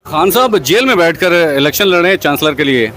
खान साहब जेल में बैठकर इलेक्शन लड़ रहे हैं चांसलर के लिए,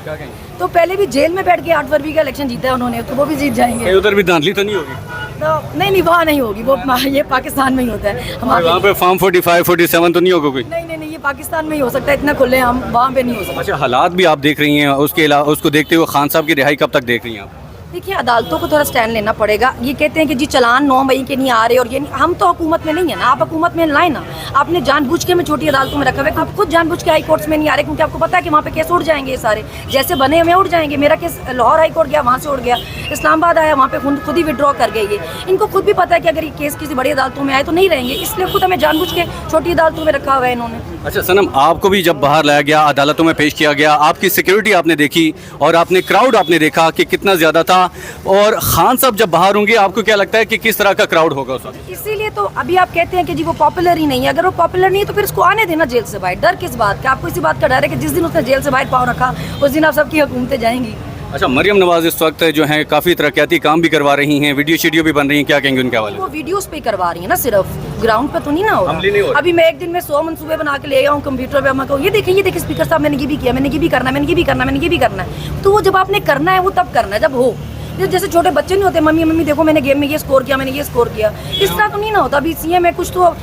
क्या कहेंगे? तो पहले भी जेल में बैठ के 8 फरवरी का इलेक्शन जीता है उन्होंने, तो वो भी जीत जाएंगे। उधर भी धांधली तो नहीं होगी? तो नहीं वहाँ नहीं होगी, वो ये पाकिस्तान में ही होता है हमारे। वहाँ पे फॉर्म 45, 47 तो नहीं होगा कोई? नहीं ये पाकिस्तान में ही हो सकता है, इतना खुले हम वहाँ पे नहीं हो सकता। अच्छा, हालात भी आप देख रही हैं, उसके अलावा उसको देखते हुए खान साहब की रिहाई कब तक देख रही हैं आप? देखिए अदालतों को थोड़ा स्टैंड लेना पड़ेगा। ये कहते हैं कि जी चलान 9 मई के नहीं आ रहे, और ये नहीं, हम तो हुकूमत में नहीं है ना, आप हुकूमत में लाए ना। आपने जानबूझ के में छोटी अदालतों में रखा हुआ है, आप खुद जानबूझ के हाई कोर्ट्स में नहीं आ रहे, क्योंकि आपको पता है कि वहाँ पे केस उड़ जाएंगे, ये सारे जैसे बने हुए उड़ जाएंगे। मेरा केस लाहौर हाई कोर्ट गया, वहाँ से उड़ गया, इस्लामाबाद आया, वहाँ पे खुद ही विड्रॉ कर गए। ये इनको खुद भी पता है कि अगर ये केस किसी बड़ी अदालतों में आए तो नहीं रहेंगे, इसलिए खुद हमें जानबूझ के छोटी अदालतों में रखा हुआ है इन्होंने। अच्छा सनम, आपको भी जब बाहर लाया गया, अदालतों में पेश किया गया, आपकी सिक्योरिटी आपने देखी और आपने क्राउड आपने देखा कि कितना ज़्यादा था, और खान साहब जब बाहर होंगे आपको क्या लगता है कि किस तरह का क्राउड होगा उस वक्त? इसीलिए तो अभी आप कहते हैं कि जी वो पॉपुलर ही नहीं है। अगर वो पॉपुलर नहीं है तो फिर उसको आने देना जेल से बाहर। डर किस बात का? आपको इसी बात का डर है कि जिस दिन उसने जेल से बाहर पाँव रखा उस दिन आप सबकी हुकूमतें जाएंगी। अच्छा, मरियम नवाज इस वक्त जो है काफ़ी तरक्याती काम भी करवा रही हैं, वीडियो शीडियो भी बन रही हैं, क्या कहेंगे उनके हवाले? वो वीडियोस पे करवा रही है ना, सिर्फ ग्राउंड पे तो नहीं ना हो रहा। अभी मैं एक दिन में 100 मंसूबे बना के ले आया हूँ कंप्यूटर पे, मैं कहूँ ये देखें स्पीकर साहब मैंने ये भी किया, मैंने ये भी करना है, मैंने ये भी करना है, मैंने ये भी करना है। तो वो जब आपने करना है वो तब करना है जब हो। जैसे छोटे बच्चे नहीं होते, मम्मी देखो मैंने गेम में ये स्कोर किया, मैंने ये स्कोर किया, इस तरह तो नहीं ना होता। अभी सीएम है कुछ तो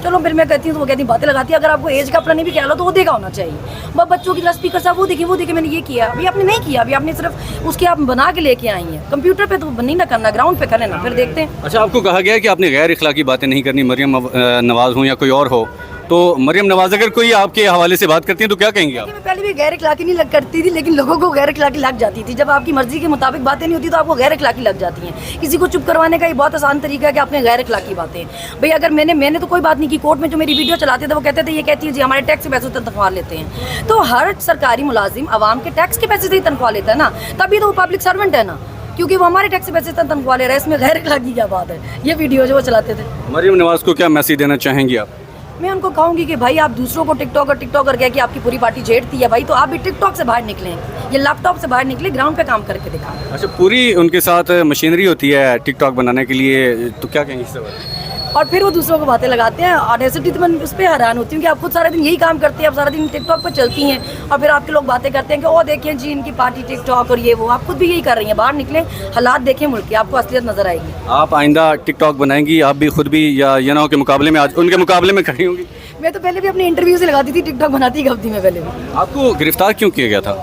चलो फिर मैं कहती हूँ तो वो कहती बातें लगाती है। अगर आपको एज का अपना नहीं भी कह लो तो वो देखा होना चाहिए। वो बच्चों की स्पीकर साहब वो देखे मैंने ये किया, अभी आपने नहीं किया, अभी आपने सिर्फ उसके आप बना के लेके आई हैं। कंप्यूटर पे तो नहीं ना करना, ग्राउंड पे करें ना, फिर देखते हैं। अच्छा, आपको कहा गया है कि आपने गैर इखलाकी बातें नहीं करनी, मरियम नवाज हो या कोई और हो, तो मरियम नवाज अगर कोई आपके हवाले से बात करती है तो क्या कहेंगे आप? मैं पहले भी गैर इखलाकी नहीं करती थी, लेकिन लोगों को गैर इखलाकी लग जाती थी। जब आपकी मर्जी के मुताबिक बातें नहीं होती तो आपको गैर इखलाकी लग जाती हैं। किसी को चुप करवाने का ये बहुत आसान तरीका है कि आपने गैर इखलाकी बातें। भाई अगर मैंने तो कोई बात नहीं की, कोर्ट में जो मेरी वीडियो चलाते थे वो कहते थे, ये कहती है जी हमारे टैक्स के पैसे से तनख्वाह लेते हैं। तो हर सरकारी मुलाजिम आवाम के टैक्स के पैसे से ही तनख्वाह लेता है ना, तभी तो वो पब्लिक सर्वेंट है ना, क्योंकि वो हमारे टैक्स के पैसे से तनख्वाह ले रहा है। इसमें गैर इखलाकी क्या बात है? ये वीडियो जो वो चलाते थे। मरियम नवाज को क्या मैसेज देना चाहेंगी आप? मैं उनको कहूँगी कि भाई आप दूसरों को टिकटॉकर कह के आपकी पूरी पार्टी छेड़ती है भाई, तो आप भी टिकटॉक से बाहर निकलें, ये लैपटॉप से बाहर निकले, ग्राउंड पे काम करके दिखाएं। अच्छा, पूरी उनके साथ मशीनरी होती है टिकटॉक बनाने के लिए, तो क्या कहेंगे इससे? और फिर वो दूसरों को बातें लगाते हैं। ऑडेसिटी तो मैं उस पर हैरान होती हूँ कि आप खुद सारा दिन यही काम करती हैं, आप सारा दिन टिकटॉक पर चलती हैं और फिर आपके लोग बातें करते हैं कि ओ देखें जी इनकी पार्टी टिकटॉक और ये वो। आप खुद भी यही कर रही हैं, बाहर निकलें, हालात देखें मुल्क के, आपको असलियत नजर आएगी। आप आइंदा टिकटॉक बनाएंगी आप भी खुद भी, या यनाओ के मुकाबले में आज उनके मुकाबले में खड़ी होंगी? मैं तो पहले भी अपनी इंटरव्यू से लगाती थी, टिकटॉक बनाती कब थी मैं पहले भी। आपको गिरफ्तार क्यों किया गया था?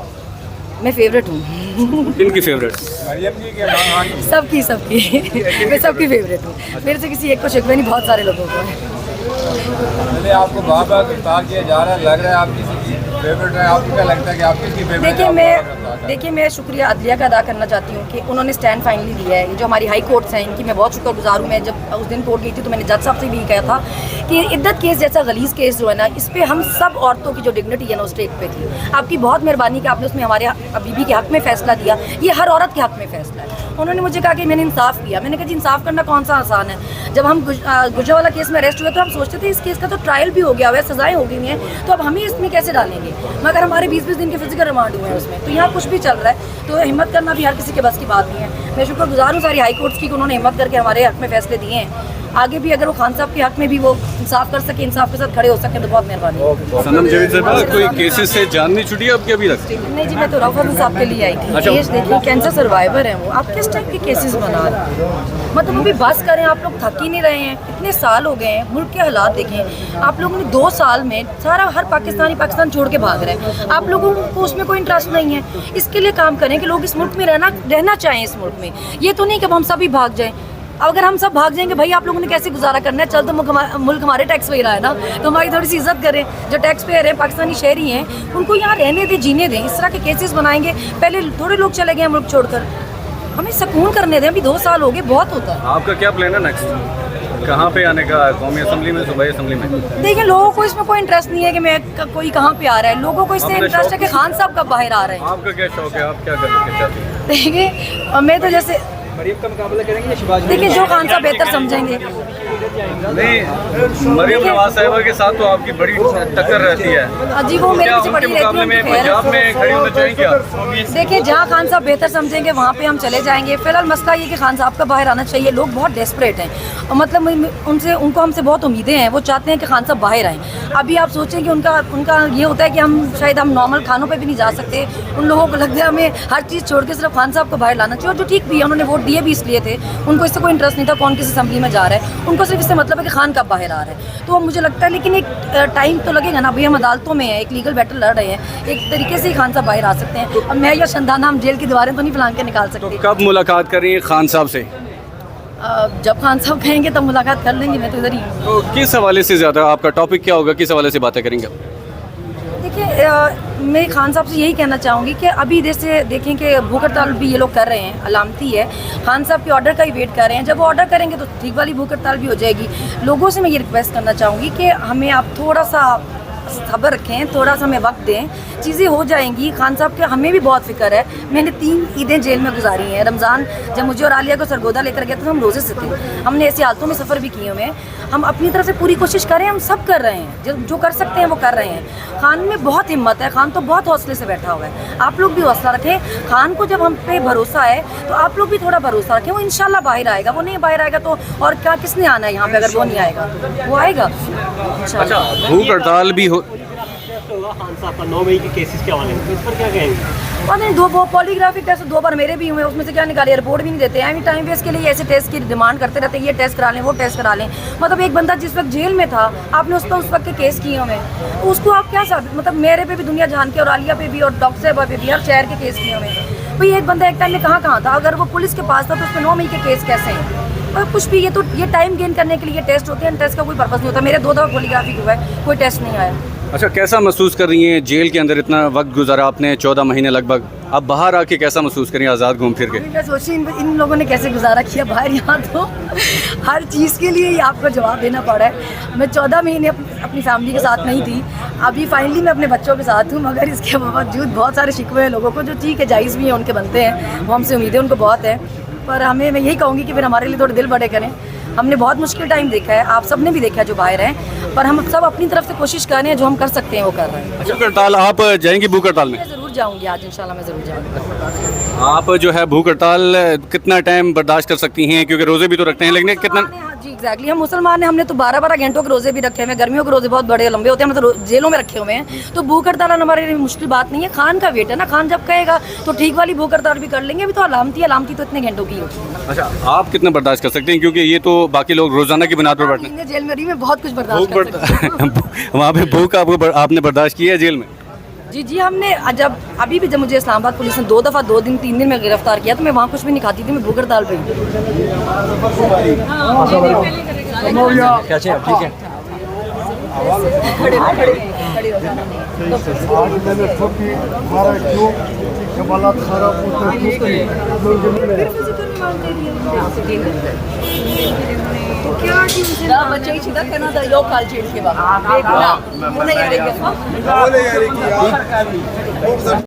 मैं फेवरेट हूँ। किनकी फेवरेट? सबकी मैं सबकी फेवरेट हूँ। मेरे से किसी एक को शिकवा नहीं, बहुत सारे लोगों को है। आपको बार-बार गिरफ्तार किया जा रहा है, लग रहा है आप किसी की फेवरेट है, आपको क्या लगता है कि आप किसकी फेवरेट है? देखिए मैं शुक्रिया अदलिया का अदा करना चाहती हूँ कि उन्होंने स्टैंड फाइनली लिया है। जो हमारी हाई कोर्ट्स हैं इनकी मैं बहुत शुक्रगुजार हूँ। मैं जब उस दिन कोर्ट गई थी तो मैंने जज साहब से भी कहा था कि इद्दत केस जैसा गलीज केस जो है ना, इस पर हम सब औरतों की जो डिग्निटी है ना उस स्टेक पे थी। आपकी बहुत मेहरबानी कि आपने उसमें हमारे बीबी के हक़ में फ़ैसला दिया। ये हर औरत के हक़ में फ़ैसला है। उन्होंने मुझे कहा कि मैंने इंसाफ किया। मैंने कहा जी इंसाफ करना कौन सा आसान है? जब हम गुजरावाला केस में अरेस्ट हुए तो हम सोचते थे इस केस का तो ट्रायल भी हो गया हुआ है, सजाएं हो गई हैं, तो अब हम ही इसमें कैसे डालेंगे? मगर हमारे 20-20 दिन के फिजिकल रिमांड हुए हैं उसमें, तो यहाँ कुछ भी चल रहा है। तो हिम्मत करना भी हर किसी के बस की बात नहीं है। मैं शुक्रगुजार हूँ सारी हाई कोर्ट्स की कि उन्होंने हिम्मत करके हमारे हक़ में फ़ैसले दिए हैं। आगे भी अगर वो खान साहब के हक़ में भी वो इंसाफ कर सके, इंसाफ के साथ खड़े हो सके तो बहुत मेहरबानी। सनम जावेद साहब, कोई केसेस से जान नहीं छुटी आपकी अभी तक? नहीं जी, मैं तो रफ़त साहब के लिए आई थी। अच्छा। केस देखिए, कैंसर सर्वाइवर हैं वो, आप किस टाइप के केसेस बना रहे हैं? मतलब अभी बस करें, आप लोग थक ही नहीं रहे हैं। इतने साल हो गए हैं, मुल्क के हालात देखें। आप लोगों ने 2 साल में सारा हर पाकिस्तानी पाकिस्तान छोड़ के भाग रहे हैं। आप लोगों को उसमें कोई इंटरेस्ट नहीं है। इसके लिए काम करें कि लोग इस मुल्क में रहना चाहें इस मुल्क में। ये तो नहीं कि हम सभी भाग जाएँ। अगर हम सब भाग जाएंगे भाई, आप लोगों ने कैसे गुजारा करना है? चल तो मुल्क हमारे टैक्स पे रहा है ना, तो हमारी थोड़ी सी इज्जत करें। जो टैक्स पेयर हैं, पाकिस्तानी शहरी हैं, उनको यहाँ रहने दें, जीने दें। इस तरह के केसेस बनाएंगे। पहले थोड़े लोग चले गए मुल्क छोड़कर, हमें सुकून करने दें। अभी 2 साल हो गए, बहुत होता है। आपका क्या प्लान है नेक्स्ट? कहाँ पे आने का? कौमी असम्बली में, सूबाई असम्बली में? देखिए लोगों को इसमें कोई इंटरेस्ट नहीं है कि मैं कोई कहाँ पे आ रहा है। लोगों को इससे इंटरेस्ट है कि खान साहब कब बाहर आ रहे हैं। आपका क्या शौक है, आप क्या करना चाहती हैं? देखिए मैं तो जैसे मरियम का मुकाबला करेंगे या शिवाजी? देखिए जो खान साहब बेहतर समझेंगे। नहीं, मरियम नवाज साहिबा के साथ तो आपकी बड़ी टक्कर रहती है। जी वो मेरे क्या पीछे उनके पड़ी रहती मुकाबले में है, पंजाब में खड़ी होना चाहेंगे आप? देखिए जहाँ खान साहब बेहतर समझेंगे वहाँ पे हम चले जाएंगे। फिलहाल मसला ये कि खान साहब का बाहर आना चाहिए। लोग बहुत डेस्परेट हैं और मतलब उनको हमसे बहुत उम्मीदें हैं। वो चाहते हैं कि खान साहब बाहर आएँ। अभी आप सोचें कि उनका ये होता है कि हम नॉर्मल खानों पे भी नहीं जा सकते। उन लोगों को लगता है हमें हर चीज़ छोड़ के सिर्फ खान साहब को बाहर लाना चाहिए, और जो ठीक भी है, उन्होंने वोट दिए भी इसलिए थे। उनको इससे कोई इंटरेस्ट नहीं था कौन किस असेंबली में जा रहा है, उनको सिर्फ इससे मतलब है कि खान कब बाहर आ रहा है। तो मुझे लगता है लेकिन एक टाइम तो लगेगा ना। अभी हम अदालतों में हैं, एक लीगल बैटल लड़ रहे हैं, एक तरीके से ही खान साहब बाहर आ सकते हैं। अब मैं या शंदाना हम जेल की दीवारें तो नहीं फैला के निकाल सकते। कब मुलाकात कर रही है खान साहब से? जब खान साहब कहेंगे तब मुलाकात कर लेंगे। मैं तो इधर ही हूँ। तो किस हवाले से ज़्यादा आपका टॉपिक क्या होगा, किस हवाले से बातें करेंगे? देखिए मैं खान साहब से यही कहना चाहूँगी कि अभी जैसे देखें कि भूख हड़ताल भी ये लोग कर रहे हैं, अलामती है। खान साहब के ऑर्डर का ही वेट कर रहे हैं। जब वो ऑर्डर करेंगे तो ठीक वाली भूख हड़ताल भी हो जाएगी। लोगों से मैं ये रिक्वेस्ट करना चाहूँगी कि हमें आप थोड़ा सा सब्र रखें, थोड़ा सा हमें वक्त दें, चीज़ें हो जाएंगी। खान साहब के हमें भी बहुत फिक्र है। मैंने 3 ईदें जेल में गुजारी हैं। रमज़ान जब मुझे और आलिया को सरगोदा लेकर गया तो हम रोज़े से थे। हमने ऐसी हालतों में सफ़र भी किए हुए। हम अपनी तरफ से पूरी कोशिश करें, हम सब कर रहे हैं, जो कर सकते हैं वो कर रहे हैं। खान में बहुत हिम्मत है, खान तो बहुत हौसले से बैठा हुआ है। आप लोग भी हौसला रखें। खान को जब हम पे भरोसा है तो आप लोग भी थोड़ा भरोसा रखें। वो इंशाल्लाह बाहर आएगा। वो नहीं बाहर आएगा तो और क्या, किसने आना है यहाँ पे? अगर वो नहीं आएगा वो आएगा अच्छा, भूख हड़ताल भी हो खान साहब का 9 मई के केसेस के हवाले में इस पर क्या कहेंगे? और नहीं, 2 पॉलीग्राफिक टेस्ट 2 बार मेरे भी हुए, उसमें से क्या निकाले? रिपोर्ट भी नहीं देते हैं। टाइम वेस्ट के लिए ऐसे टेस्ट की डिमांड करते रहते हैं, ये टेस्ट करा लें, वो टेस्ट करा लें। मतलब एक बंदा जिस वक्त जेल में था, आपने उस पर उस वक्त के केस किए हुए, तो उसको आप क्या साबित, मतलब मेरे पे भी दुनिया जान के और आलिया पे भी और डॉक्टर साहबा पे भी हर शहर के केस किए हुए। भाई एक बंदा एक टाइम में कहाँ था? अगर वो पुलिस के पास था तो उस पर 9 मई के केस कैसे हैं? और कुछ भी ये टाइम गेन करने के लिए टेस्ट होते हैं। टेस्ट का कोई पर्पज़ नहीं होता। मेरे 2 दफ़ा पॉलीग्राफिक हुआ है, कोई टेस्ट नहीं आया। अच्छा, कैसा महसूस कर रही हैं? जेल के अंदर इतना वक्त गुजारा आपने, 14 महीने लगभग, अब बाहर आके कैसा महसूस करें आज़ाद घूम फिर के? मैं सोची इन लोगों ने कैसे गुजारा किया बाहर। यहाँ तो हर चीज़ के लिए ही आपको जवाब देना पड़ा है। मैं 14 महीने अपनी फैमिली के साथ नहीं थी। अभी फाइनली मैं अपने बच्चों के साथ हूँ, मगर इसके बावजूद बहुत सारे शिकवे हैं लोगों को, जो ठीक है जायज़ भी हैं, उनके बनते हैं। वो हमसे उम्मीदें उनको बहुत है, पर मैं यही कहूँगी कि फिर हमारे लिए थोड़े दिल बड़े करें। हमने बहुत मुश्किल टाइम देखा है, आप सब ने भी देखा है जो बाहर हैं, पर हम सब अपनी तरफ से कोशिश कर रहे हैं, जो हम कर सकते हैं वो कर रहे हैं। भूख हड़ताल आप जाएंगी? भूख हड़ताल में मैं ज़रूर जाऊँगी आज, इंशाल्लाह मैं ज़रूर जाऊँगी। आप जो है भूख हड़ताल कितना टाइम बर्दाश्त कर सकती हैं? क्योंकि रोज़े भी तो रखते हैं, लेकिन कितना? जी एग्जैक्टली, हम मुसलमान हैं। हमने तो 12-12 घंटों के रोज़े भी रखे हैं। गर्मियों के रोज़े बहुत बड़े लंबे होते हैं, हम तो जेलों में रखे हुए हैं। तो भूख हड़ताल हमारे लिए मुश्किल बात नहीं है। खान का वेट है ना, खान जब कहेगा तो ठीक वाली भूख हड़ताल भी कर लेंगे। अभी तो अलामती तो इतने घंटों की होती है। अच्छा, आप कितना बर्दाश्त कर सकते हैं? क्योंकि ये तो बाकी लोग रोज़ाना की बुनियाद पर बैठते हैं। जेल में रही, मैं बहुत कुछ बर्दाश्त कर सकती हूँ। वहाँ पे भूख आपने बर्दाश्त की है जेल में? जी हमने अभी भी जब मुझे इस्लामाबाद पुलिस ने 2 दफ़ा 2 दिन 3 दिन में गिरफ्तार किया तो मैं वहाँ कुछ भी नहीं खाती थी। मैं भूख हड़ताल पे कैसे ठीक है? बच्चे ही सीधा कहना था योग काल चीड़ के बाद